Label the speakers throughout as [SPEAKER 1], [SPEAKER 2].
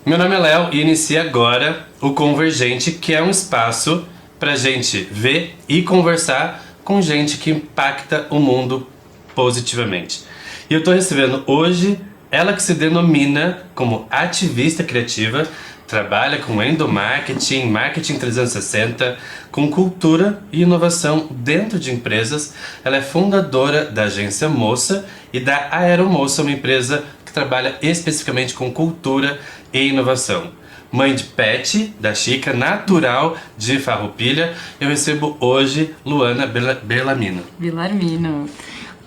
[SPEAKER 1] Meu nome é Léo e inicia agora o Convergente, que é um espaço pra gente ver e conversar com gente que impacta o mundo positivamente. E eu tô recebendo hoje ela que se denomina como ativista criativa, trabalha com endomarketing, marketing 360, com cultura e inovação dentro de empresas. Ela é fundadora da agência Moça e da Aeromoça, uma empresa que trabalha especificamente com cultura e inovação. Mãe de pet, da Chica, natural de Farroupilha, eu recebo hoje Luana Bellarmino.
[SPEAKER 2] Bellarmino.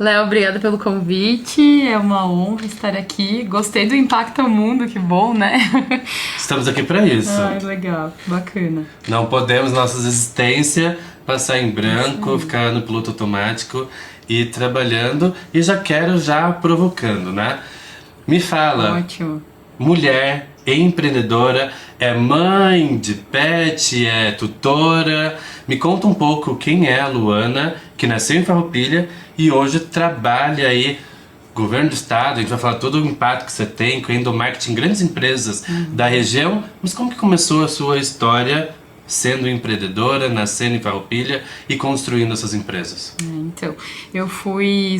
[SPEAKER 2] Léo, obrigada pelo convite, é uma honra estar aqui. Gostei do Impacta o Mundo, que bom, né?
[SPEAKER 1] Estamos aqui para isso.
[SPEAKER 2] Ai, legal, bacana.
[SPEAKER 1] Não podemos, nossa existência, passar em branco, ficar no piloto automático e trabalhando. E já provocando, né? Me fala,
[SPEAKER 2] Ótimo.
[SPEAKER 1] mulher, empreendedora, é mãe de pet, é tutora. Me conta um pouco quem é a Luana, que nasceu em Farroupilha e hoje trabalha aí, governo do estado. A gente vai falar todo o impacto que você tem com endomarketing em grandes empresas da região. Mas como que começou a sua história sendo empreendedora, nascendo em Farroupilha e construindo essas empresas?
[SPEAKER 2] Então,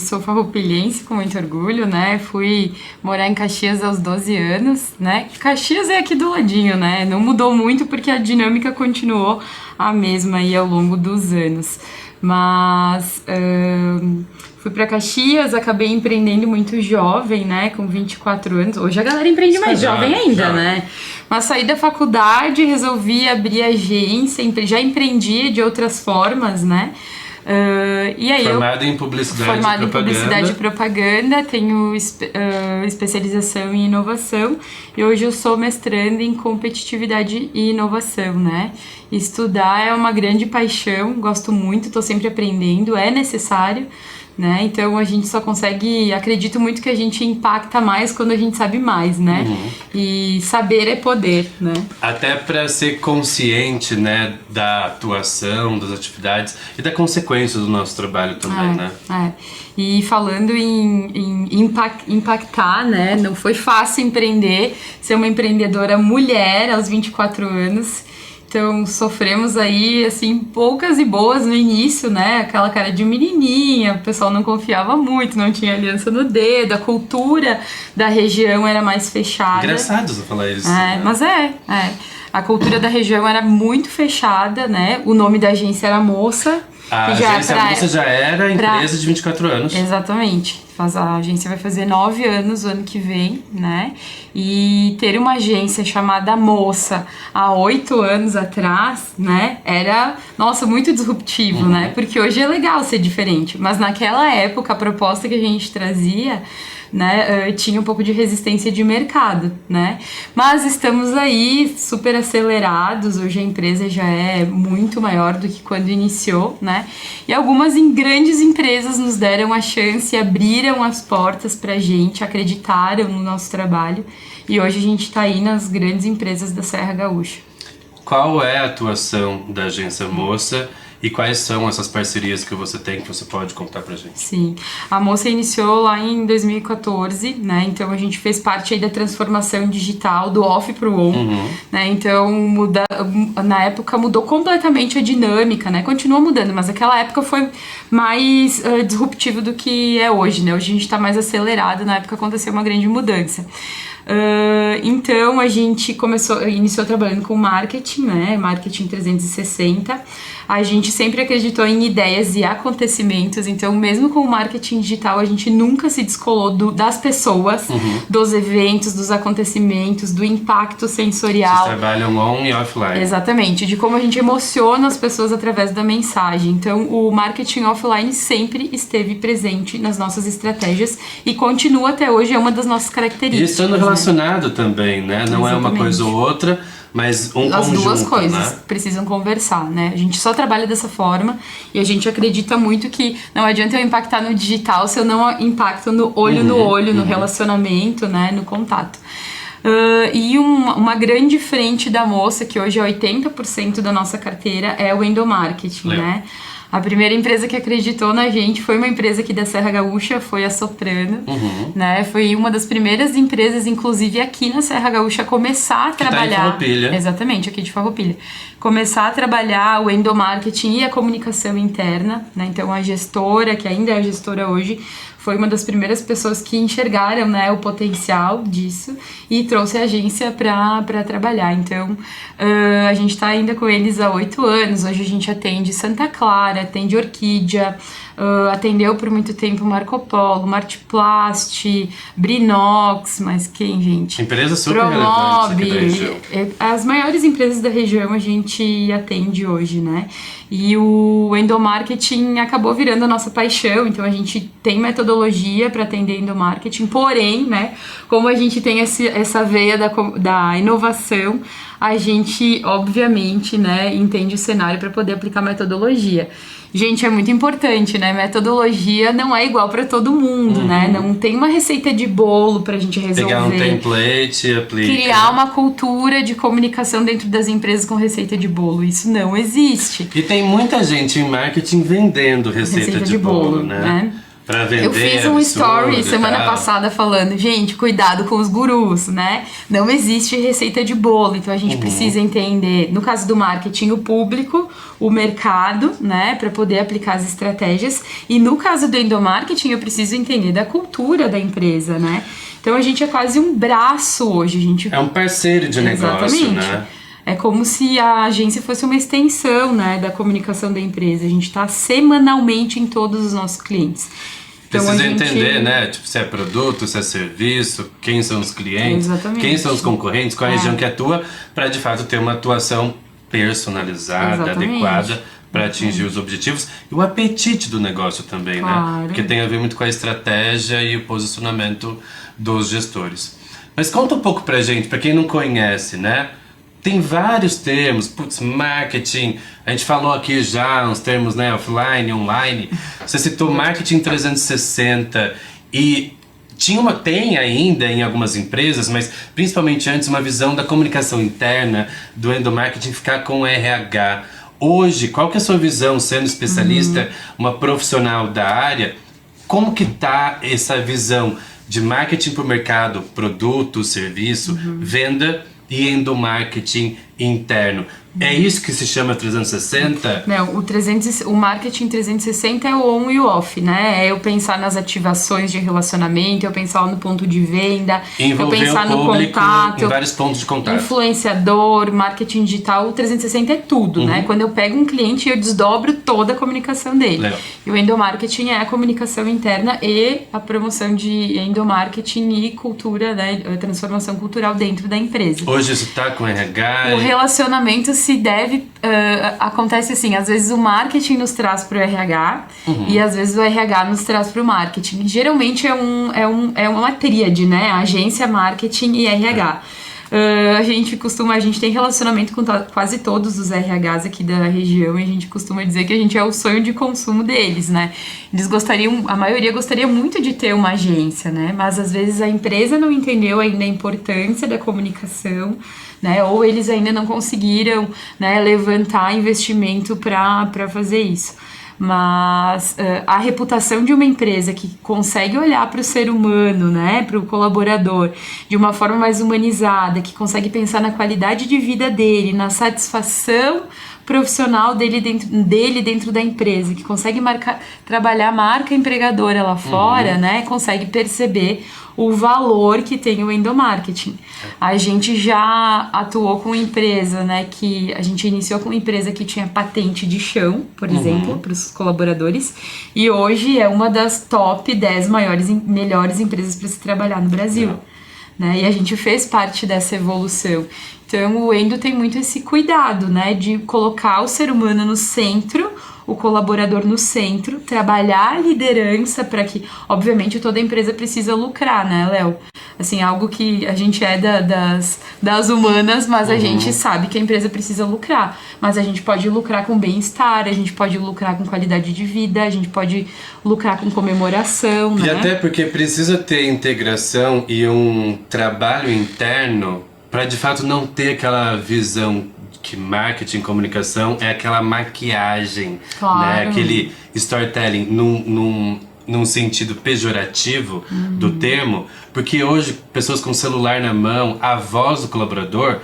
[SPEAKER 2] sou farroupilhense com muito orgulho, né? Fui morar em Caxias aos 12 anos, né? Caxias é aqui do ladinho, né? Não mudou muito porque a dinâmica continuou a mesma aí ao longo dos anos. Mas fui para Caxias, acabei empreendendo muito jovem, né? Com 24 anos. Hoje a galera empreende mais jovem ainda, né? Mas saí da faculdade, resolvi abrir agência, já empreendia de outras formas, né? E aí
[SPEAKER 1] Formada em publicidade
[SPEAKER 2] formada em publicidade e propaganda, tenho especialização em inovação e hoje eu sou mestranda em competitividade e inovação, né? Estudar é uma grande paixão, gosto muito, estou sempre aprendendo, é necessário, né? Então a gente só consegue, acredito muito que a gente impacta mais quando a gente sabe mais, né? E saber é poder, né?
[SPEAKER 1] Até para ser consciente, né, da atuação, das atividades e da consequência do nosso trabalho também, né?
[SPEAKER 2] E falando em impactar, né? Não foi fácil empreender, ser uma empreendedora mulher aos 24 anos. Então, sofremos aí, assim, poucas e boas no início, né? Aquela cara de menininha, o pessoal não confiava muito, não tinha aliança no dedo, a cultura da região era mais fechada.
[SPEAKER 1] Engraçado você falar isso. Né?
[SPEAKER 2] Mas a cultura da região era muito fechada, né? O nome da agência era Moça.
[SPEAKER 1] A agência Moça já era empresa de 24 anos.
[SPEAKER 2] Exatamente. A agência vai fazer 9 anos o ano que vem, né? E ter uma agência chamada Moça há 8 anos atrás, né? Era, nossa, muito disruptivo, né? Porque hoje é legal ser diferente. Mas naquela época, a proposta que a gente trazia, né, tinha um pouco de resistência de mercado, né? Mas estamos aí super acelerados, hoje a empresa já é muito maior do que quando iniciou, né? E algumas grandes empresas nos deram a chance, abriram as portas pra gente, acreditaram no nosso trabalho e hoje a gente tá aí nas grandes empresas da Serra Gaúcha.
[SPEAKER 1] Qual é a atuação da agência Moça? E quais são essas parcerias que você tem que você pode contar pra gente?
[SPEAKER 2] Sim, a Moça iniciou lá em 2014, né? Então a gente fez parte aí da transformação digital do off pro on, né? Então na época mudou completamente a dinâmica, né? Continua mudando, mas aquela época foi mais disruptivo do que é hoje, né? Hoje a gente tá mais acelerado, na época aconteceu uma grande mudança. Então a gente iniciou trabalhando com marketing, né? Marketing 360. A gente sempre acreditou em ideias e acontecimentos, então mesmo com o marketing digital a gente nunca se descolou das pessoas, dos eventos, dos acontecimentos, do impacto sensorial.
[SPEAKER 1] Vocês trabalham on e offline.
[SPEAKER 2] Exatamente, de como a gente emociona as pessoas através da mensagem. Então o marketing offline sempre esteve presente nas nossas estratégias e continua até hoje, é uma das nossas características.
[SPEAKER 1] E estando relacionado também, né? Não é uma coisa ou outra, mas
[SPEAKER 2] As
[SPEAKER 1] conjunto,
[SPEAKER 2] duas coisas,
[SPEAKER 1] né?
[SPEAKER 2] precisam conversar, né? A gente só trabalha dessa forma e a gente acredita muito que não adianta eu impactar no digital se eu não impacto no olho, no relacionamento, né? No contato. E uma grande frente da Moça, que hoje é 80% da nossa carteira, é o endomarketing, né? A primeira empresa que acreditou na gente foi uma empresa aqui da Serra Gaúcha, foi a Soprano, né? Foi uma das primeiras empresas, inclusive aqui na Serra Gaúcha, a começar a trabalhar.
[SPEAKER 1] Tá em Farroupilha.
[SPEAKER 2] Exatamente, aqui de Farroupilha. Começar a trabalhar o endomarketing e a comunicação interna, né? Então a gestora, que ainda é a gestora hoje, foi uma das primeiras pessoas que enxergaram, né, o potencial disso e trouxe a agência para trabalhar. Então, a gente está ainda com eles há 8 anos. Hoje a gente atende Santa Clara, atende Orquídea, atendeu por muito tempo Marco Polo, Martiplast, Brinox, mas quem, gente?
[SPEAKER 1] Empresas super relevantes aqui da região.
[SPEAKER 2] As maiores empresas da região a gente atende hoje, né? E o endomarketing acabou virando a nossa paixão, então a gente tem metodologia para atender endomarketing, porém, né, como a gente tem essa veia da inovação, a gente, obviamente, né, entende o cenário para poder aplicar metodologia. Gente, é muito importante, né? Metodologia não é igual para todo mundo, né? Não tem uma receita de bolo pra gente resolver.
[SPEAKER 1] Pegar um template e aplicar.
[SPEAKER 2] Criar uma cultura de comunicação dentro das empresas com receita de bolo. Isso não existe.
[SPEAKER 1] E tem muita gente em marketing vendendo receita de bolo, né? Pra vender.
[SPEAKER 2] Eu fiz um story semana passada falando, gente, cuidado com os gurus, né? Não existe receita de bolo, então a gente precisa entender, no caso do marketing, o público, o mercado, né? Pra poder aplicar as estratégias. E no caso do endomarketing, eu preciso entender da cultura da empresa, né? Então a gente é quase um braço hoje. A gente...
[SPEAKER 1] É um parceiro de negócio, né?
[SPEAKER 2] É como se a agência fosse uma extensão, né, da comunicação da empresa. A gente está semanalmente em todos os nossos clientes. Então,
[SPEAKER 1] precisa entender, né? Tipo, se é produto, se é serviço, quem são os clientes, quem são os concorrentes, qual a região que atua, para de fato ter uma atuação personalizada, adequada para atingir os objetivos e o apetite do negócio também, né? Porque tem a ver muito com a estratégia e o posicionamento dos gestores. Mas conta um pouco pra gente, pra quem não conhece, né? Tem vários termos, marketing, a gente falou aqui já uns termos, né, offline, online. Você citou marketing 360 e tem ainda em algumas empresas, mas principalmente antes, uma visão da comunicação interna, do endomarketing ficar com o RH. Hoje, qual que é a sua visão, sendo especialista, uma profissional da área, como que tá essa visão de marketing para o mercado, produto, serviço, venda e endomarketing interno? É isso que se chama 360?
[SPEAKER 2] Não, o marketing 360 é o on e o off, né? É eu pensar nas ativações de relacionamento, eu pensar no ponto de venda,
[SPEAKER 1] envolver
[SPEAKER 2] eu pensar
[SPEAKER 1] o
[SPEAKER 2] no
[SPEAKER 1] público
[SPEAKER 2] contato,
[SPEAKER 1] em vários pontos de contato.
[SPEAKER 2] Influenciador, marketing digital, o 360 é tudo, né? Quando eu pego um cliente, eu desdobro toda a comunicação dele.
[SPEAKER 1] Legal.
[SPEAKER 2] E o endomarketing é a comunicação interna e a promoção de endomarketing e cultura, né? A transformação cultural dentro da empresa.
[SPEAKER 1] Hoje isso tá com RH?
[SPEAKER 2] O relacionamento se deve... acontece assim, às vezes o marketing nos traz pro RH e às vezes o RH nos traz pro marketing. Geralmente é uma tríade, né? Agência, marketing e RH. A gente tem relacionamento com quase todos os RHs aqui da região e a gente costuma dizer que a gente é o sonho de consumo deles, né? A maioria gostaria muito de ter uma agência, né? Mas às vezes a empresa não entendeu ainda a importância da comunicação, né? Ou eles ainda não conseguiram, né, levantar investimento para fazer isso. Mas a reputação de uma empresa que consegue olhar para o ser humano, né, para o colaborador, de uma forma mais humanizada, que consegue pensar na qualidade de vida dele, na satisfação profissional dele dentro da empresa, que consegue trabalhar a marca empregadora lá fora, né, consegue perceber o valor que tem o endomarketing. A gente já atuou com empresa, né, a gente iniciou com uma empresa que tinha patente de chão, por exemplo, para os colaboradores, e hoje é uma das top 10 melhores empresas para se trabalhar no Brasil. Né? E a gente fez parte dessa evolução. Então o Endo tem muito esse cuidado, né, de colocar o ser humano no centro, o colaborador no centro, trabalhar a liderança para que, obviamente, toda empresa precisa lucrar, né, Léo? Assim, algo que a gente é das humanas, mas a gente sabe que a empresa precisa lucrar. Mas a gente pode lucrar com bem-estar, a gente pode lucrar com qualidade de vida, a gente pode lucrar com comemoração, né?
[SPEAKER 1] E até porque precisa ter integração e um trabalho interno para de fato não ter aquela visão que marketing e comunicação é aquela maquiagem,
[SPEAKER 2] Claro.
[SPEAKER 1] né? Aquele storytelling num sentido pejorativo do termo, porque hoje pessoas com celular na mão, a voz do colaborador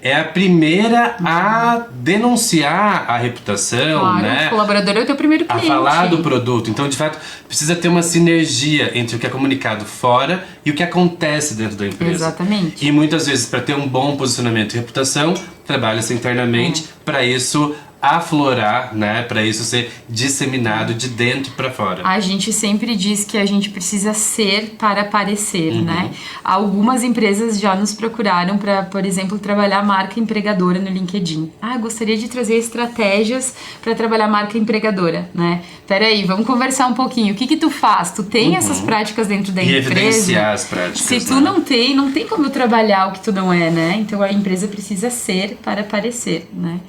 [SPEAKER 1] é a primeira a denunciar a reputação,
[SPEAKER 2] Claro,
[SPEAKER 1] né?
[SPEAKER 2] o colaborador é o teu primeiro
[SPEAKER 1] A
[SPEAKER 2] cliente.
[SPEAKER 1] falar do produto. Então, de fato, precisa ter uma sinergia entre o que é comunicado fora e o que acontece dentro da empresa.
[SPEAKER 2] Exatamente.
[SPEAKER 1] E muitas vezes, para ter um bom posicionamento e reputação, trabalha-se internamente para isso aflorar, né? Para isso ser disseminado de dentro para fora.
[SPEAKER 2] A gente sempre diz que a gente precisa ser para aparecer, né? Algumas empresas já nos procuraram para, por exemplo, trabalhar marca empregadora no LinkedIn. Gostaria de trazer estratégias para trabalhar marca empregadora, né? Peraí, vamos conversar um pouquinho. O que tu faz? Tu tem essas práticas dentro da
[SPEAKER 1] E
[SPEAKER 2] empresa?
[SPEAKER 1] evidenciar as práticas.
[SPEAKER 2] Se tu não tem como trabalhar o que tu não é, né? Então a empresa precisa ser para aparecer, né?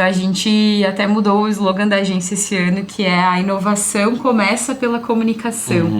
[SPEAKER 2] A gente até mudou o slogan da agência esse ano, que é a inovação começa pela comunicação.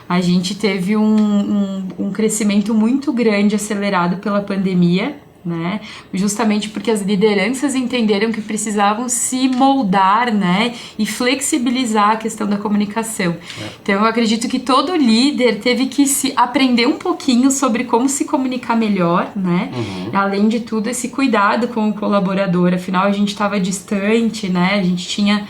[SPEAKER 2] A gente teve um crescimento muito grande, acelerado pela pandemia, né? Justamente porque as lideranças entenderam que precisavam se moldar, né? E flexibilizar a questão da comunicação. Então eu acredito que todo líder teve que se aprender um pouquinho sobre como se comunicar melhor, né? Além de tudo, esse cuidado com o colaborador. Afinal, a gente estava distante, né? A gente tinha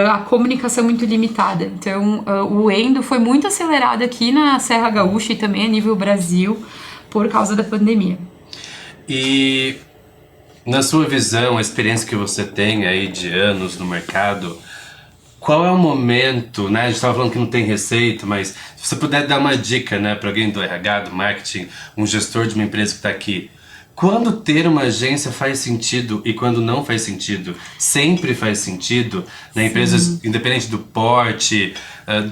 [SPEAKER 2] a comunicação muito limitada. Então o Endo foi muito acelerado aqui na Serra Gaúcha e também a nível Brasil por causa da pandemia.
[SPEAKER 1] E na sua visão, a experiência que você tem aí de anos no mercado, qual é o momento, né? A gente estava falando que não tem receita, mas se você puder dar uma dica, né, para alguém do RH, do marketing, um gestor de uma empresa que está aqui, quando ter uma agência faz sentido e quando não faz sentido? Sempre faz sentido, né? Empresas, independente do porte,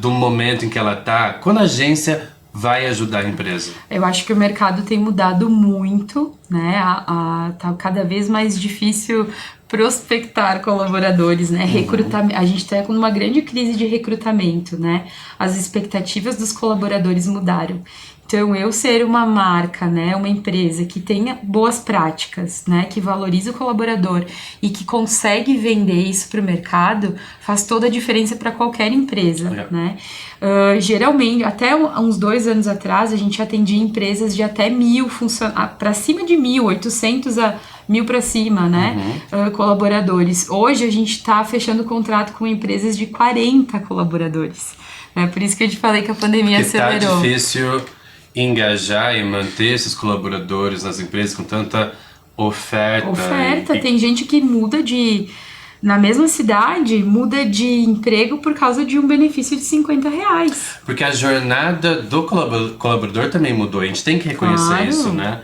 [SPEAKER 1] do momento em que ela está, quando a agência vai ajudar a empresa? Eu
[SPEAKER 2] acho que o mercado tem mudado muito, né? Tá cada vez mais difícil prospectar colaboradores, né? A gente está com uma grande crise de recrutamento, né? As expectativas dos colaboradores mudaram. Então, eu ser uma marca, né, uma empresa que tenha boas práticas, né, que valoriza o colaborador e que consegue vender isso para o mercado, faz toda a diferença para qualquer empresa, né? Geralmente, até uns 2 anos atrás, a gente atendia empresas de até 1.000 funcionários, para cima de 1.000, 800 a 1.000 para cima, né, colaboradores. Hoje, a gente está fechando contrato com empresas de 40 colaboradores. Por isso que eu te falei que a pandemia acelerou.
[SPEAKER 1] Tá difícil engajar e manter esses colaboradores nas empresas com tanta oferta.
[SPEAKER 2] Tem gente que muda na mesma cidade, muda de emprego por causa de um benefício de R$50.
[SPEAKER 1] Porque a jornada do colaborador também mudou, a gente tem que reconhecer isso, né?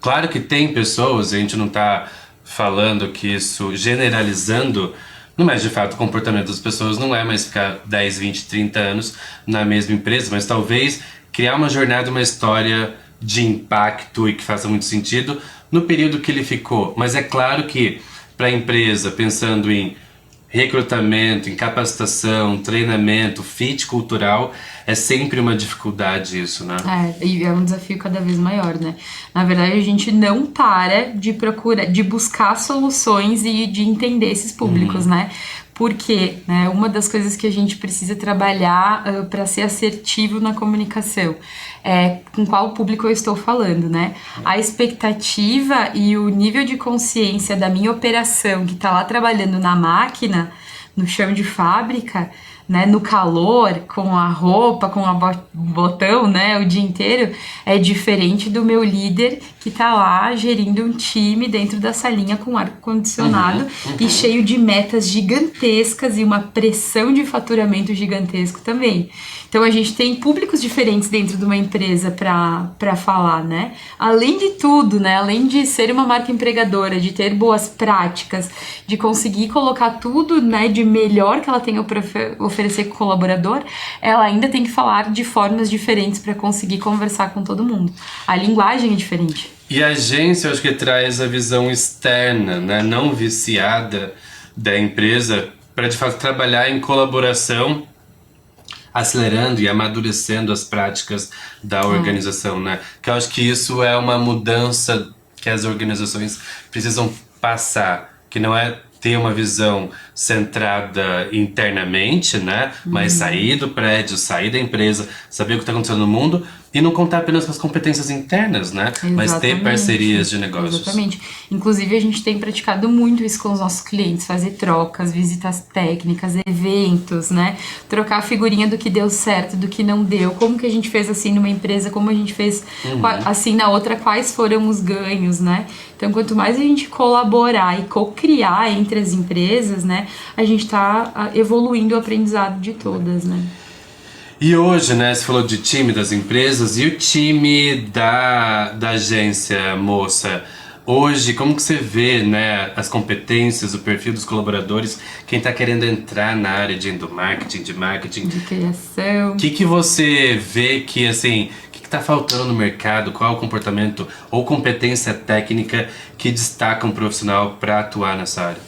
[SPEAKER 1] Claro que tem pessoas, a gente não tá falando que isso, generalizando, mas de fato o comportamento das pessoas não é mais ficar 10, 20, 30 anos na mesma empresa, mas talvez criar uma jornada, uma história de impacto e que faça muito sentido no período que ele ficou. Mas é claro que para a empresa, pensando em recrutamento, em capacitação, treinamento, fit cultural, é sempre uma dificuldade isso, né?
[SPEAKER 2] E é um desafio cada vez maior, né? Na verdade, a gente não para de buscar soluções e de entender esses públicos, né? Porque, né, uma das coisas que a gente precisa trabalhar para ser assertivo na comunicação é com qual público eu estou falando, né? A expectativa e o nível de consciência da minha operação que está lá trabalhando na máquina, no chão de fábrica, né, no calor, com a roupa, com o botão, né, o dia inteiro, é diferente do meu líder que tá lá gerindo um time dentro da salinha com ar-condicionado e cheio de metas gigantescas e uma pressão de faturamento gigantesco também. Então a gente tem públicos diferentes dentro de uma empresa para falar, né? Além de tudo, né? Além de ser uma marca empregadora, de ter boas práticas, de conseguir colocar tudo, né, de melhor que ela tem para oferecer com o colaborador, ela ainda tem que falar de formas diferentes para conseguir conversar com todo mundo. A linguagem é diferente.
[SPEAKER 1] E a agência, eu acho que traz a visão externa, né, não viciada da empresa, para de fato trabalhar em colaboração, acelerando e amadurecendo as práticas da organização, né? Que eu acho que isso é uma mudança que as organizações precisam passar, que não é ter uma visão centrada internamente, né? Mas sair do prédio, sair da empresa, saber o que está acontecendo no mundo e não contar apenas com as competências internas, né? Mas ter parcerias de negócios.
[SPEAKER 2] Exatamente. Inclusive, a gente tem praticado muito isso com os nossos clientes, fazer trocas, visitas técnicas, eventos, né? Trocar a figurinha do que deu certo, do que não deu, como que a gente fez assim numa empresa, como a gente fez assim na outra, quais foram os ganhos, né? Então, quanto mais a gente colaborar e co-criar entre as empresas, né? A gente tá evoluindo o aprendizado de todas, né?
[SPEAKER 1] E hoje, né, você falou de time das empresas e o time da agência, moça. Hoje, como que você vê, né, as competências, o perfil dos colaboradores, quem está querendo entrar na área de endomarketing, de marketing?
[SPEAKER 2] De criação.
[SPEAKER 1] O que você vê que, assim, o que está faltando no mercado? Qual é o comportamento ou competência técnica que destaca um profissional para atuar nessa área?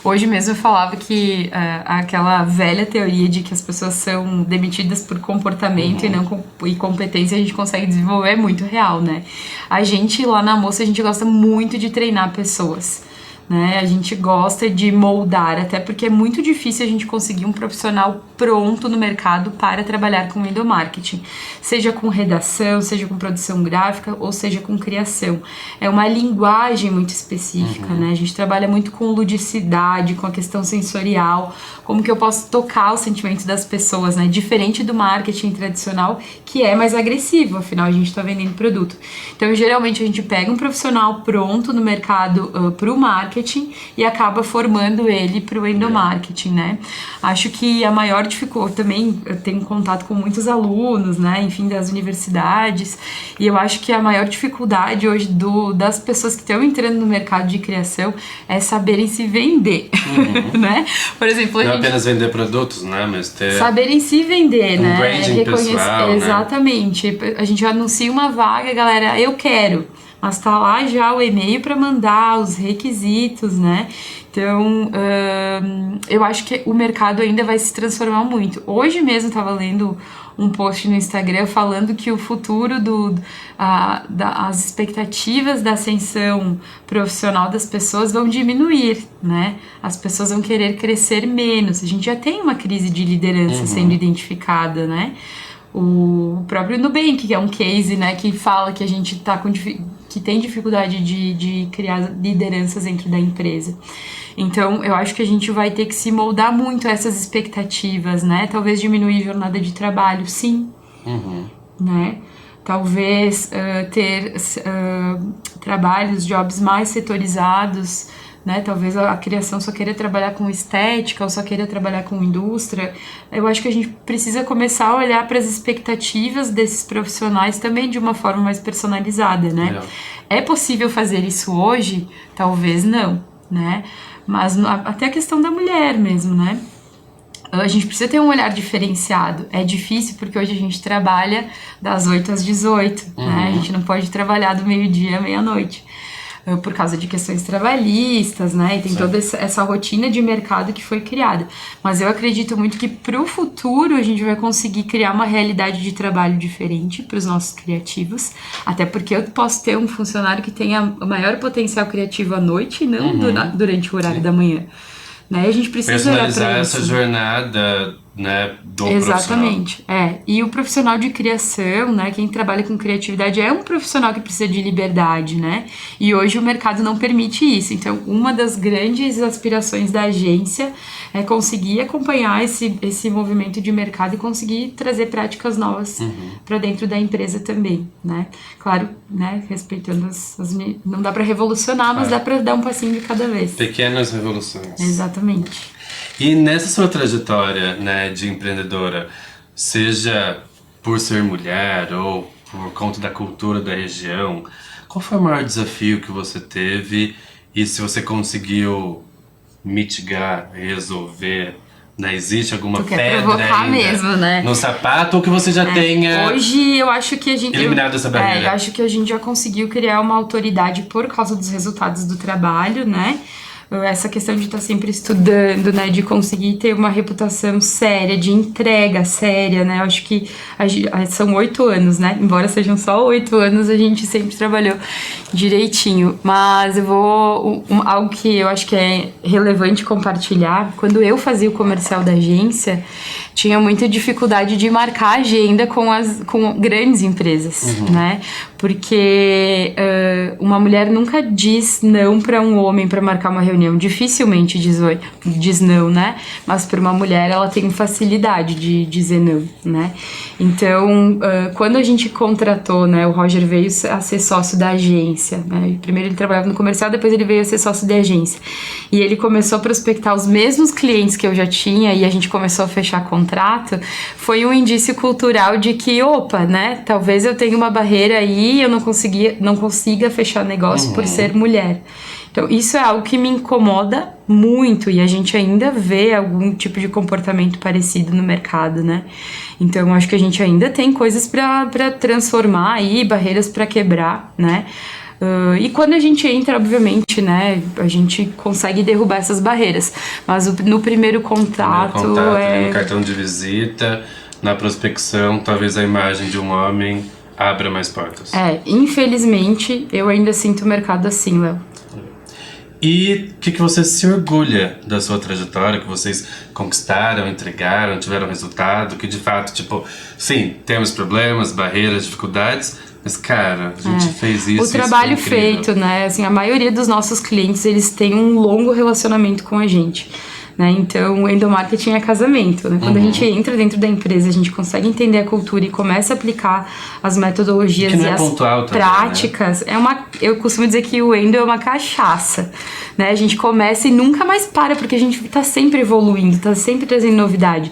[SPEAKER 2] Hoje mesmo eu falava que aquela velha teoria de que as pessoas são demitidas por comportamento e não e competência a gente consegue desenvolver é muito real, né? A gente lá na Moça, a gente gosta muito de treinar pessoas, né? A gente gosta de moldar, até porque é muito difícil a gente conseguir um profissional pronto no mercado para trabalhar com endomarketing, seja com redação, seja com produção gráfica ou seja com criação. É uma linguagem muito específica, né? A gente trabalha muito com ludicidade, com a questão sensorial, como que eu posso tocar os sentimentos das pessoas, né? Diferente do marketing tradicional, que é mais agressivo, afinal a gente está vendendo produto. Então, geralmente a gente pega um profissional pronto no mercado para o marketing e acaba formando ele para o endomarketing, né? Acho que a maior dificuldade, também eu tenho contato com muitos alunos, né, enfim, das universidades, e eu acho que a maior dificuldade hoje das pessoas que estão entrando no mercado de criação é saberem se vender, né? Por exemplo,
[SPEAKER 1] não apenas vender produtos, né, mas ter
[SPEAKER 2] saberem se vender, né?
[SPEAKER 1] Branding pessoal,
[SPEAKER 2] exatamente. Né? A gente anuncia uma vaga, galera, eu quero. Mas tá lá já o e-mail para mandar, os requisitos, né? Então, eu acho que o mercado ainda vai se transformar muito. Hoje mesmo eu tava lendo um post no Instagram falando que o futuro as expectativas da ascensão profissional das pessoas vão diminuir, né? As pessoas vão querer crescer menos. A gente já tem uma crise de liderança sendo identificada, né? O próprio Nubank, que é um case, né, que fala que a gente tá que tem dificuldade de criar lideranças dentro da empresa. Então, eu acho que a gente vai ter que se moldar muito a essas expectativas, né? Talvez diminuir a jornada de trabalho, sim, né? Talvez ter trabalhos, jobs mais setorizados, né? Talvez a criação só queira trabalhar com estética ou só queira trabalhar com indústria. Eu acho que a gente precisa começar a olhar para as expectativas desses profissionais também de uma forma mais personalizada, né? É possível fazer isso hoje? Talvez não, né? Mas até a questão da mulher mesmo, né? A gente precisa ter um olhar diferenciado. É difícil porque hoje a gente trabalha das 8 às 18, né? A gente não pode trabalhar do meio-dia à meia-noite. Por causa de questões trabalhistas, né? E tem toda essa rotina de mercado que foi criada. Mas eu acredito muito que pro futuro a gente vai conseguir criar uma realidade de trabalho diferente para os nossos criativos. Até porque eu posso ter um funcionário que tenha maior potencial criativo à noite e não durante o horário da manhã. Né? A gente precisa olhar para
[SPEAKER 1] essa jornada, né, do
[SPEAKER 2] exatamente, e o profissional de criação, né, quem trabalha com criatividade é um profissional que precisa de liberdade, né, e hoje o mercado não permite isso. Então, uma das grandes aspirações da agência é conseguir acompanhar esse movimento de mercado e conseguir trazer práticas novas para dentro da empresa também, né, claro, né, respeitando não dá para revolucionar, mas dá para dar um passinho de cada vez.
[SPEAKER 1] Pequenas revoluções.
[SPEAKER 2] Exatamente.
[SPEAKER 1] E nessa sua trajetória, né, de empreendedora, seja por ser mulher ou por conta da cultura da região, qual foi o maior desafio que você teve e se você conseguiu mitigar, resolver, né? Existe alguma pedra ainda
[SPEAKER 2] mesmo, né?
[SPEAKER 1] no sapato ou que você já tenha
[SPEAKER 2] hoje eu acho que a gente
[SPEAKER 1] eliminado essa barreira?
[SPEAKER 2] Eu acho que a gente já conseguiu criar uma autoridade por causa dos resultados do trabalho, né? essa questão de estar sempre estudando, né, de conseguir ter uma reputação séria, de entrega séria, né, eu acho que são 8 anos, né, embora sejam só 8 anos, a gente sempre trabalhou direitinho, mas algo que eu acho que é relevante compartilhar, quando eu fazia o comercial da agência, tinha muita dificuldade de marcar agenda com grandes empresas, né, porque uma mulher nunca diz não para um homem para marcar uma reunião, dificilmente diz não, né? Mas para uma mulher ela tem facilidade de dizer não, né? Então, quando a gente contratou, né, o Roger veio a ser sócio da agência, né? Primeiro ele trabalhava no comercial, depois ele veio a ser sócio da agência. E ele começou a prospectar os mesmos clientes que eu já tinha e a gente começou a fechar contrato, foi um indício cultural de que, opa, né? Talvez eu tenha uma barreira aí, eu não consiga fechar negócio por ser mulher. Então, isso é algo que me incomoda muito e a gente ainda vê algum tipo de comportamento parecido no mercado, né? Então, eu acho que a gente ainda tem coisas para transformar aí, barreiras para quebrar, né? E quando a gente entra, obviamente, né, a gente consegue derrubar essas barreiras, mas no primeiro contato
[SPEAKER 1] no cartão de visita, na prospecção, talvez a imagem de um homem abra mais portas.
[SPEAKER 2] Infelizmente, eu ainda sinto o mercado assim, Léo.
[SPEAKER 1] E o que você se orgulha da sua trajetória, que vocês conquistaram, entregaram, tiveram resultado, que de fato, tipo, sim, temos problemas, barreiras, dificuldades, mas, cara, a gente fez isso.
[SPEAKER 2] O trabalho feito, né? Assim, a maioria dos nossos clientes, eles têm um longo relacionamento com a gente. Né? Então, o endomarketing é casamento, né? Quando a gente entra dentro da empresa, a gente consegue entender a cultura e começa a aplicar as metodologias e as práticas. Também, né? Eu costumo dizer que o endo é uma cachaça, né? A gente começa e nunca mais para, porque a gente está sempre evoluindo, está sempre trazendo novidade.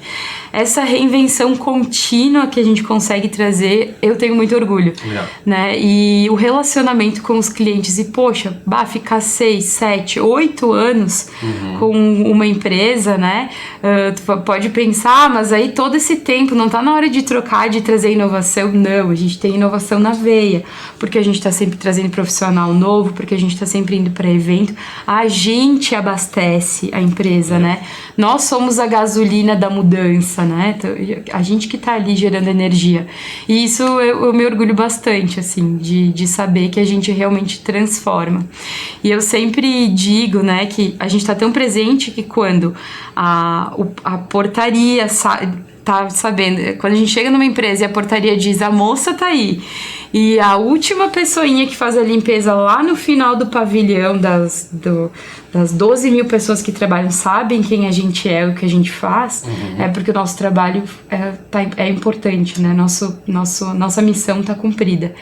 [SPEAKER 2] Essa reinvenção contínua que a gente consegue trazer, eu tenho muito orgulho. Né? E o relacionamento com os clientes, e poxa, ficar 6, 7, 8 anos com uma empresa, né? Tu pode pensar, mas aí todo esse tempo não tá na hora de trocar, de trazer inovação. Não, a gente tem inovação na veia, porque a gente tá sempre trazendo profissional novo, porque a gente tá sempre indo para evento. A gente abastece a empresa, né? Nós somos a gasolina da mudança, né? A gente que tá ali gerando energia. E isso eu me orgulho bastante, assim, de saber que a gente realmente transforma. E eu sempre digo, né, que a gente tá tão presente que quando a portaria tá sabendo, quando a gente chega numa empresa e a portaria diz, a moça tá aí, e a última pessoinha que faz a limpeza lá no final do pavilhão das 12 mil pessoas que trabalham sabem quem a gente é, o que a gente faz, é porque o nosso trabalho é importante, né? Nossa missão tá cumprida.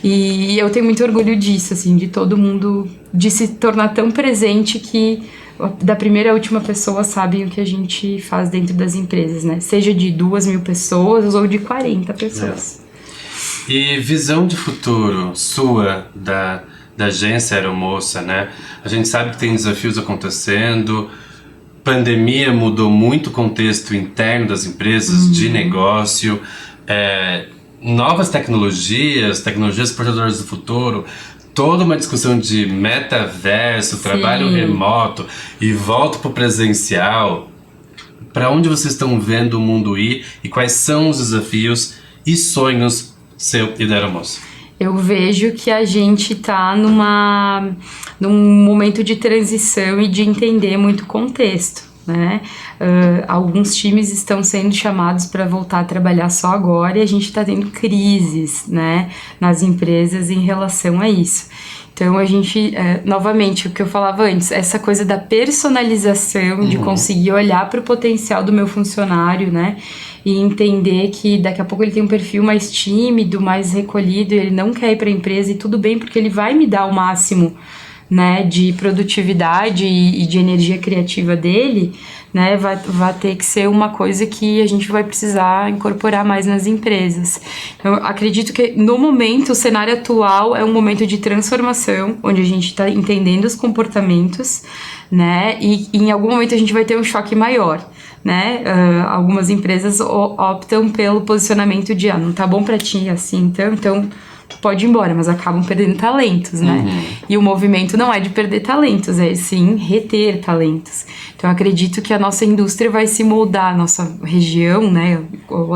[SPEAKER 2] E eu tenho muito orgulho disso, assim, de todo mundo, de se tornar tão presente que da primeira à última pessoa sabem o que a gente faz dentro das empresas, né? Seja de 2 mil pessoas ou de 40 pessoas.
[SPEAKER 1] E visão de futuro sua da agência Aeromoça, né? A gente sabe que tem desafios acontecendo, pandemia mudou muito o contexto interno das empresas, de negócio, novas tecnologias portadoras do futuro, toda uma discussão de metaverso, trabalho remoto e volta pro presencial. Para onde vocês estão vendo o mundo ir e quais são os desafios e sonhos seu e da Aeromoça?
[SPEAKER 2] Eu vejo que a gente tá num momento de transição e de entender muito o contexto, né? Alguns times estão sendo chamados para voltar a trabalhar só agora e a gente está tendo crises, né, nas empresas em relação a isso. Então a gente, novamente, o que eu falava antes, essa coisa da personalização, de conseguir olhar para o potencial do meu funcionário, né? E entender que daqui a pouco ele tem um perfil mais tímido, mais recolhido, e ele não quer ir para a empresa, e tudo bem, porque ele vai me dar o máximo, né, de produtividade e de energia criativa dele, né, vai ter que ser uma coisa que a gente vai precisar incorporar mais nas empresas. Então, eu acredito que no momento, o cenário atual é um momento de transformação, onde a gente está entendendo os comportamentos, né, e em algum momento a gente vai ter um choque maior, né, algumas empresas optam pelo posicionamento de, não tá bom pra ti assim, então pode ir embora, mas acabam perdendo talentos, né? E o movimento não é de perder talentos, é sim reter talentos. Então eu acredito que a nossa indústria vai se moldar, a nossa região, né?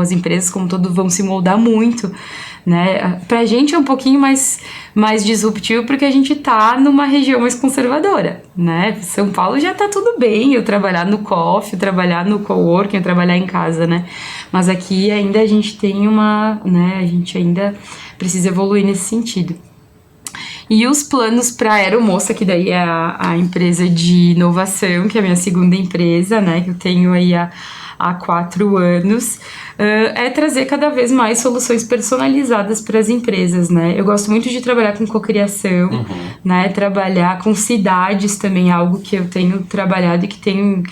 [SPEAKER 2] As empresas como todo vão se moldar muito, né? Pra gente é um pouquinho mais disruptivo porque a gente tá numa região mais conservadora, né? São Paulo já tá tudo bem, eu trabalhar no coffee, trabalhar no coworking, eu trabalhar em casa, né? Mas aqui ainda a gente tem né? A gente ainda precisa evoluir nesse sentido. E os planos para a Aeromoça, que daí é a empresa de inovação, que é a minha segunda empresa, né? Que eu tenho aí há 4 anos, é trazer cada vez mais soluções personalizadas para as empresas, né? Eu gosto muito de trabalhar com cocriação, né? Trabalhar com cidades também, algo que eu tenho trabalhado e que tenho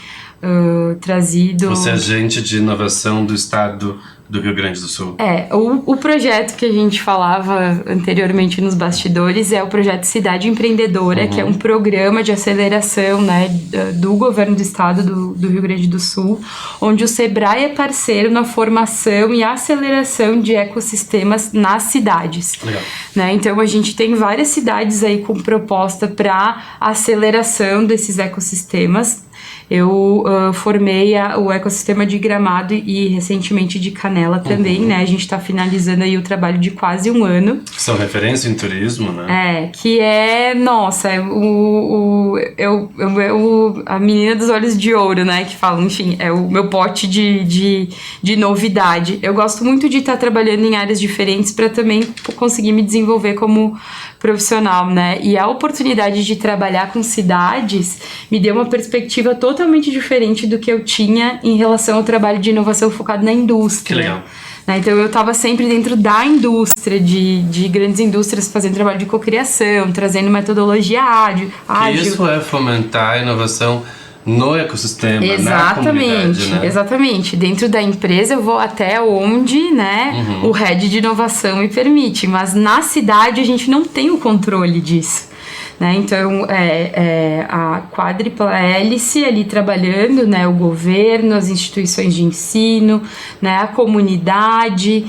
[SPEAKER 2] trazido...
[SPEAKER 1] Você é agente de inovação do estado do Rio Grande do Sul.
[SPEAKER 2] O projeto que a gente falava anteriormente nos bastidores é o projeto Cidade Empreendedora, que é um programa de aceleração, né, do governo do estado do Rio Grande do Sul, onde o Sebrae é parceiro na formação e aceleração de ecossistemas nas cidades.
[SPEAKER 1] Legal.
[SPEAKER 2] Né? Então a gente tem várias cidades aí com proposta para aceleração desses ecossistemas. Eu formei o ecossistema de Gramado e recentemente de Canela também, né? A gente está finalizando aí o trabalho de quase 1 ano.
[SPEAKER 1] São referência em turismo, né?
[SPEAKER 2] Que é, nossa, a menina dos olhos de ouro, né? Que falam, enfim, é o meu pote de novidade. Eu gosto muito de estar trabalhando em áreas diferentes para também conseguir me desenvolver como profissional, né? E a oportunidade de trabalhar com cidades me deu uma perspectiva totalmente diferente do que eu tinha em relação ao trabalho de inovação focado na indústria.
[SPEAKER 1] Que legal.
[SPEAKER 2] Né? Então eu estava sempre dentro da indústria, de grandes indústrias, fazendo trabalho de cocriação, trazendo metodologia ágil.
[SPEAKER 1] Que isso é fomentar a inovação no ecossistema, na comunidade, né?
[SPEAKER 2] Exatamente. Dentro da empresa eu vou até onde, né, o head de inovação me permite, mas na cidade a gente não tem o controle disso. Né? Então, a quádrupla hélice ali trabalhando, né? O governo, as instituições de ensino, né? A comunidade,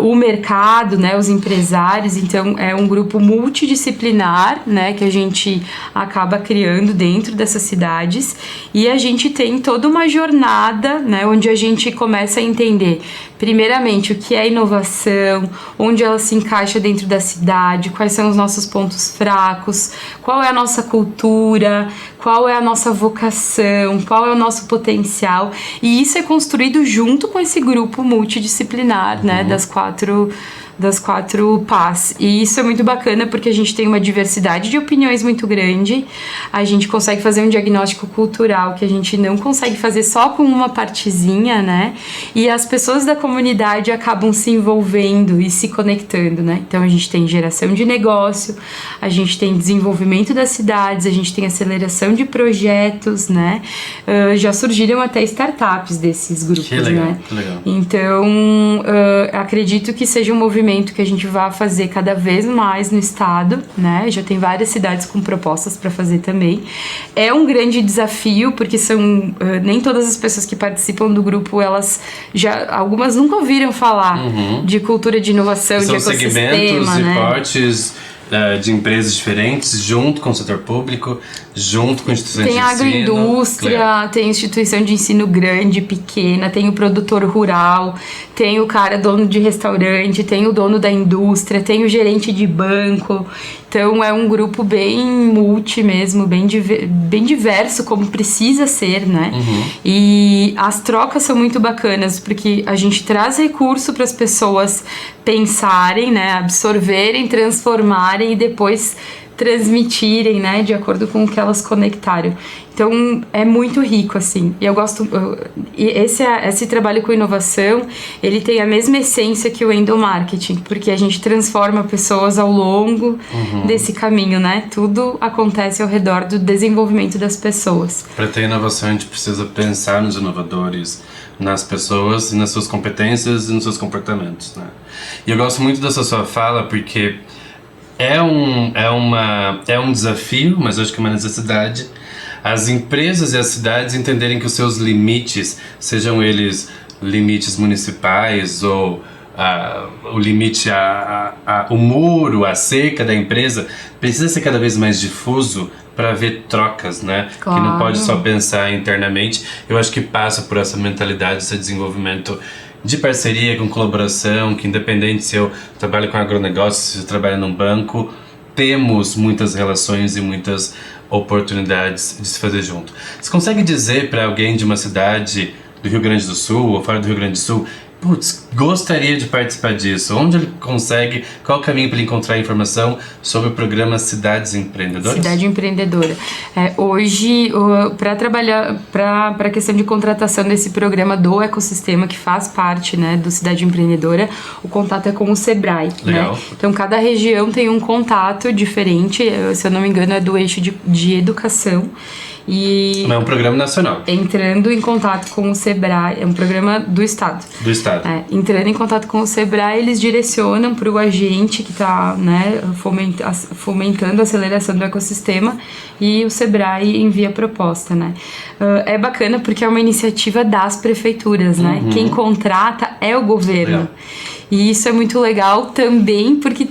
[SPEAKER 2] o mercado, né? Os empresários. Então, é um grupo multidisciplinar, né? Que a gente acaba criando dentro dessas cidades, e a gente tem toda uma jornada, né? Onde a gente começa a entender, primeiramente, o que é inovação, onde ela se encaixa dentro da cidade, quais são os nossos pontos fracos, qual é a nossa cultura, qual é a nossa vocação, qual é o nosso potencial. E isso é construído junto com esse grupo multidisciplinar, né, das quatro PAs. E isso é muito bacana porque a gente tem uma diversidade de opiniões muito grande, a gente consegue fazer um diagnóstico cultural que a gente não consegue fazer só com uma partezinha, né? E as pessoas da comunidade acabam se envolvendo e se conectando, né? Então a gente tem geração de negócio, a gente tem desenvolvimento das cidades, a gente tem aceleração de projetos, né? Já surgiram até startups desses grupos,
[SPEAKER 1] que legal,
[SPEAKER 2] né?
[SPEAKER 1] Que legal.
[SPEAKER 2] Então, acredito que seja um movimento que a gente vai fazer cada vez mais no estado, né? Já tem várias cidades com propostas para fazer também. É um grande desafio, porque são nem todas as pessoas que participam do grupo, algumas nunca ouviram falar de cultura de inovação,
[SPEAKER 1] são
[SPEAKER 2] de ecossistema,
[SPEAKER 1] segmentos
[SPEAKER 2] né?
[SPEAKER 1] e portes de empresas diferentes, junto com o setor público, junto com instituições de ensino.
[SPEAKER 2] Tem agroindústria, tem instituição de ensino grande, pequena, tem o produtor rural, tem o cara dono de restaurante, tem o dono da indústria, tem o gerente de banco. Então é um grupo bem multi mesmo, bem diverso, como precisa ser, né? E as trocas são muito bacanas, porque a gente traz recurso para as pessoas pensarem, né? Absorverem, transformarem e depois transmitirem, né, de acordo com o que elas conectaram. Então, é muito rico, assim. E eu gosto... Esse trabalho com inovação, ele tem a mesma essência que o endomarketing, porque a gente transforma pessoas ao longo desse caminho, né? Tudo acontece ao redor do desenvolvimento das pessoas.
[SPEAKER 1] Para ter inovação, a gente precisa pensar nos inovadores, nas pessoas, nas suas competências e nos seus comportamentos, né? E eu gosto muito dessa sua fala, porque é um desafio, mas eu acho que é uma necessidade, as empresas e as cidades entenderem que os seus limites, sejam eles limites municipais ou o limite, o muro, a cerca da empresa precisa ser cada vez mais difuso para haver trocas, né?
[SPEAKER 2] Claro.
[SPEAKER 1] Que não pode só pensar internamente. Eu acho que passa por essa mentalidade, esse desenvolvimento de parceria, com colaboração, que independente se eu trabalho com agronegócio, se eu trabalho num banco, temos muitas relações e muitas oportunidades de se fazer junto. Você consegue dizer para alguém de uma cidade do Rio Grande do Sul ou fora do Rio Grande do Sul, putz, gostaria de participar disso? Onde ele consegue, qual o caminho para ele encontrar informação sobre o programa Cidades Empreendedoras?
[SPEAKER 2] Cidade Empreendedora. Hoje, para trabalhar, para a questão de contratação desse programa do ecossistema que faz parte, né, do Cidade Empreendedora, o contato é com o Sebrae.
[SPEAKER 1] Legal.
[SPEAKER 2] Né? Então, cada região tem um contato diferente, se eu não me engano é do eixo de educação. E
[SPEAKER 1] é um programa nacional.
[SPEAKER 2] Entrando em contato com o Sebrae, é um programa do Estado.
[SPEAKER 1] Do Estado.
[SPEAKER 2] Entrando em contato com o Sebrae, eles direcionam para o agente que está, né, fomentando a aceleração do ecossistema, e o Sebrae envia a proposta, né? É bacana porque é uma iniciativa das prefeituras, né? Quem contrata é o governo.
[SPEAKER 1] Legal.
[SPEAKER 2] E isso é muito legal também porque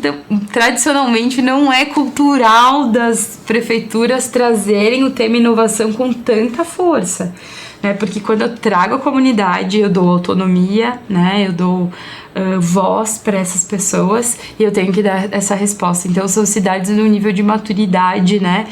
[SPEAKER 2] tradicionalmente não é cultural das prefeituras trazerem o tema inovação com tanta força, né? Porque quando eu trago a comunidade, eu dou autonomia, né? Eu dou voz para essas pessoas e eu tenho que dar essa resposta. Então são cidades no nível de maturidade, né?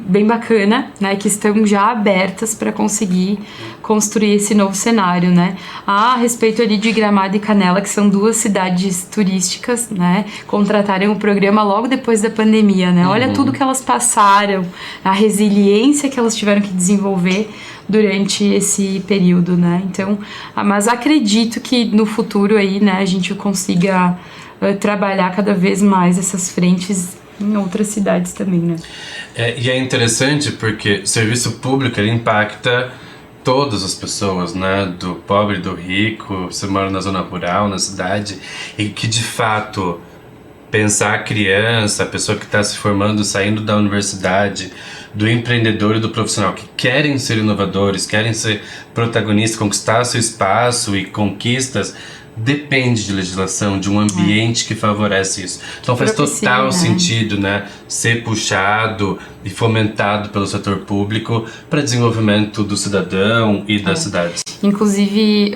[SPEAKER 2] Bem bacana, né? Que estão já abertas para conseguir construir esse novo cenário, né? A respeito ali de Gramado e Canela, que são duas cidades turísticas, né? Contrataram o programa logo depois da pandemia, né? Olha tudo que elas passaram, a resiliência que elas tiveram que desenvolver durante esse período, né? Então, mas acredito que no futuro aí, né, a gente consiga trabalhar cada vez mais essas frentes em outras cidades também, né?
[SPEAKER 1] E é interessante porque o serviço público, ele impacta todas as pessoas, né? Do pobre, do rico, você mora na zona rural, na cidade, e que de fato pensar a criança, a pessoa que está se formando, saindo da universidade, do empreendedor e do profissional que querem ser inovadores, querem ser protagonistas, conquistar seu espaço e conquistas, depende de legislação, de um ambiente que favorece isso. Então faz total sentido, né, ser puxado e fomentado pelo setor público para desenvolvimento do cidadão e das cidades.
[SPEAKER 2] Inclusive,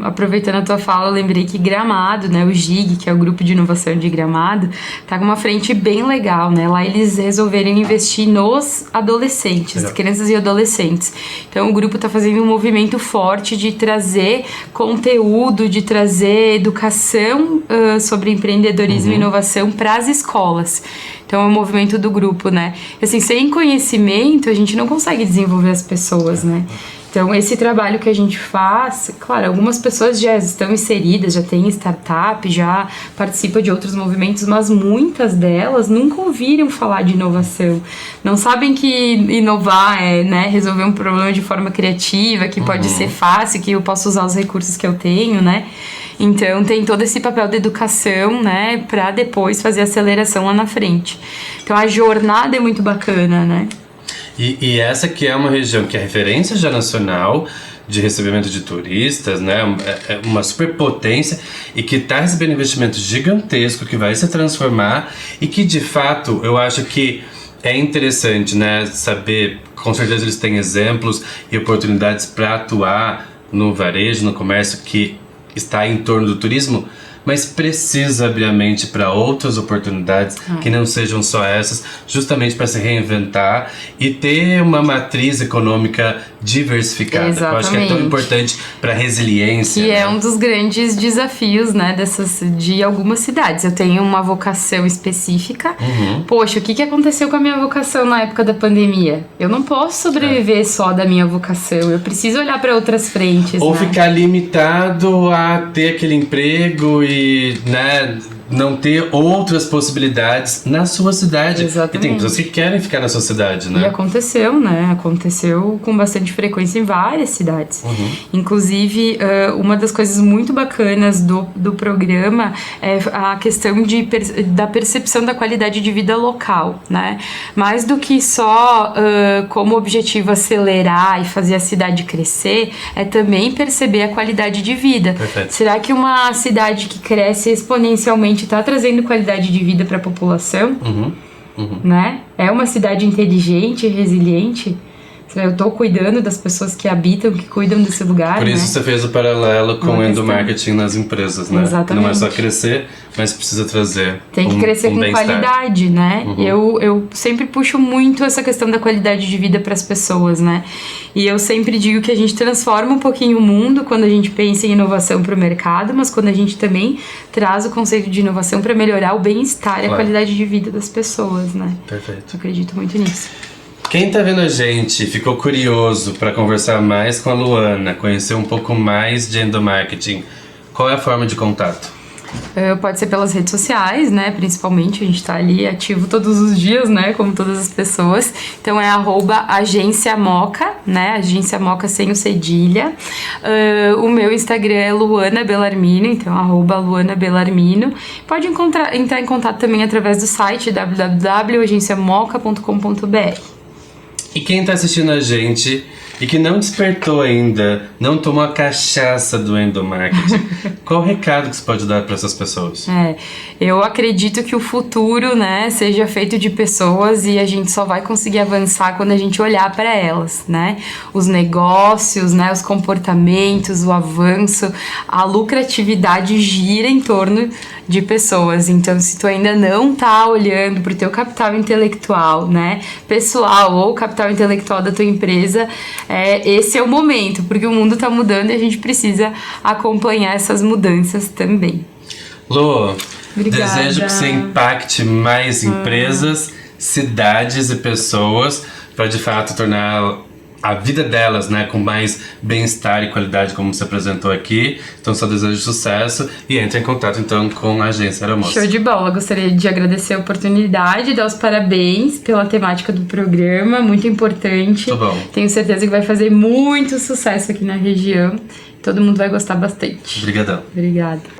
[SPEAKER 2] aproveitando a tua fala, eu lembrei que Gramado, né, o GIG, que é o Grupo de Inovação de Gramado, tá com uma frente bem legal, né? Lá eles resolveram investir nos adolescentes, crianças e adolescentes. Então o grupo tá fazendo um movimento forte de trazer conteúdo, de trazer educação sobre empreendedorismo e inovação para as escolas. Então é um movimento do grupo, né? Assim, sem conhecimento a gente não consegue desenvolver as pessoas, né? Então, esse trabalho que a gente faz, claro, algumas pessoas já estão inseridas, já têm startup, já participam de outros movimentos, mas muitas delas nunca ouviram falar de inovação. Não sabem que inovar é, né, resolver um problema de forma criativa, que pode ser fácil, que eu posso usar os recursos que eu tenho, né? Então, tem todo esse papel da educação, né, para depois fazer a aceleração lá na frente. Então, a jornada é muito bacana, né?
[SPEAKER 1] E essa que é uma região que é referência já nacional de recebimento de turistas, né? É uma superpotência e que está recebendo investimento gigantesco que vai se transformar e que de fato eu acho que é interessante, né? Saber, com certeza eles têm exemplos e oportunidades para atuar no varejo, no comércio que está em torno do turismo, mas precisa abrir a mente para outras oportunidades que não sejam só essas, justamente para se reinventar e ter uma matriz econômica diversificada.
[SPEAKER 2] Exatamente.
[SPEAKER 1] Eu acho que é tão importante para a resiliência.
[SPEAKER 2] Que
[SPEAKER 1] né?
[SPEAKER 2] é um dos grandes desafios, né, de algumas cidades. Eu tenho uma vocação específica. Poxa, o que aconteceu com a minha vocação na época da pandemia? Eu não posso sobreviver só da minha vocação. Eu preciso olhar para outras frentes.
[SPEAKER 1] Ou
[SPEAKER 2] né?
[SPEAKER 1] ficar limitado a ter aquele emprego e, né, não ter outras possibilidades na sua cidade.
[SPEAKER 2] Exatamente.
[SPEAKER 1] E tem pessoas que querem ficar na sua cidade, né?
[SPEAKER 2] E aconteceu, né? Aconteceu com bastante frequência em várias cidades. Inclusive, uma das coisas muito bacanas do programa é a questão da percepção da qualidade de vida local, né? Mais do que só como objetivo acelerar e fazer a cidade crescer, é também perceber a qualidade de vida.
[SPEAKER 1] Perfeito.
[SPEAKER 2] Será que uma cidade que cresce exponencialmente está trazendo qualidade de vida para a população? Né? É uma cidade inteligente e resiliente? Eu estou cuidando das pessoas que habitam, que cuidam desse lugar.
[SPEAKER 1] Por isso
[SPEAKER 2] né?
[SPEAKER 1] você fez o paralelo com
[SPEAKER 2] Uma
[SPEAKER 1] o
[SPEAKER 2] questão.
[SPEAKER 1] endomarketing nas empresas, né?
[SPEAKER 2] Exatamente.
[SPEAKER 1] Não é só crescer, mas precisa trazer
[SPEAKER 2] Tem que crescer com
[SPEAKER 1] bem-estar.
[SPEAKER 2] qualidade, né? Eu sempre puxo muito essa questão da qualidade de vida para as pessoas, né? E eu sempre digo que a gente transforma um pouquinho o mundo quando a gente pensa em inovação para o mercado, mas quando a gente também traz o conceito de inovação para melhorar o bem-estar e a qualidade de vida das pessoas, né?
[SPEAKER 1] Perfeito.
[SPEAKER 2] Eu acredito muito nisso.
[SPEAKER 1] Quem tá vendo a gente ficou curioso para conversar mais com a Luana, conhecer um pouco mais de endomarketing, qual é a forma de contato?
[SPEAKER 2] Pode ser pelas redes sociais, né? Principalmente, a gente tá ali ativo todos os dias, né? Como todas as pessoas. Então é @agência-moca, né? Agência Moca sem o cedilha. O meu Instagram é Luana Bellarmino, então @Luana Bellarmino. Pode entrar em contato também através do site www.agenciamoca.com.br.
[SPEAKER 1] E quem tá assistindo a gente e que não despertou ainda, não tomou a cachaça do endomarketing, qual o recado que você pode dar para essas pessoas?
[SPEAKER 2] Eu acredito que o futuro, né, seja feito de pessoas e a gente só vai conseguir avançar quando a gente olhar para elas, né? Os negócios, né, os comportamentos, o avanço, a lucratividade gira em torno de pessoas. Então, se tu ainda não tá olhando pro teu capital intelectual, né, pessoal ou capital intelectual da tua empresa, esse é o momento, porque o mundo tá mudando e a gente precisa acompanhar essas mudanças também.
[SPEAKER 1] Lô,
[SPEAKER 2] Obrigada.
[SPEAKER 1] desejo que você impacte mais empresas, cidades e pessoas para de fato tornar a vida delas, né, com mais bem-estar e qualidade, como você apresentou aqui. Então só desejo sucesso e entre em contato então com a Agência Aeromoça.
[SPEAKER 2] Show de bola, gostaria de agradecer a oportunidade, dar os parabéns pela temática do programa, muito importante.
[SPEAKER 1] Muito bom.
[SPEAKER 2] Tenho certeza que vai fazer muito sucesso aqui na região, todo mundo vai gostar bastante.
[SPEAKER 1] Obrigadão.
[SPEAKER 2] Obrigada.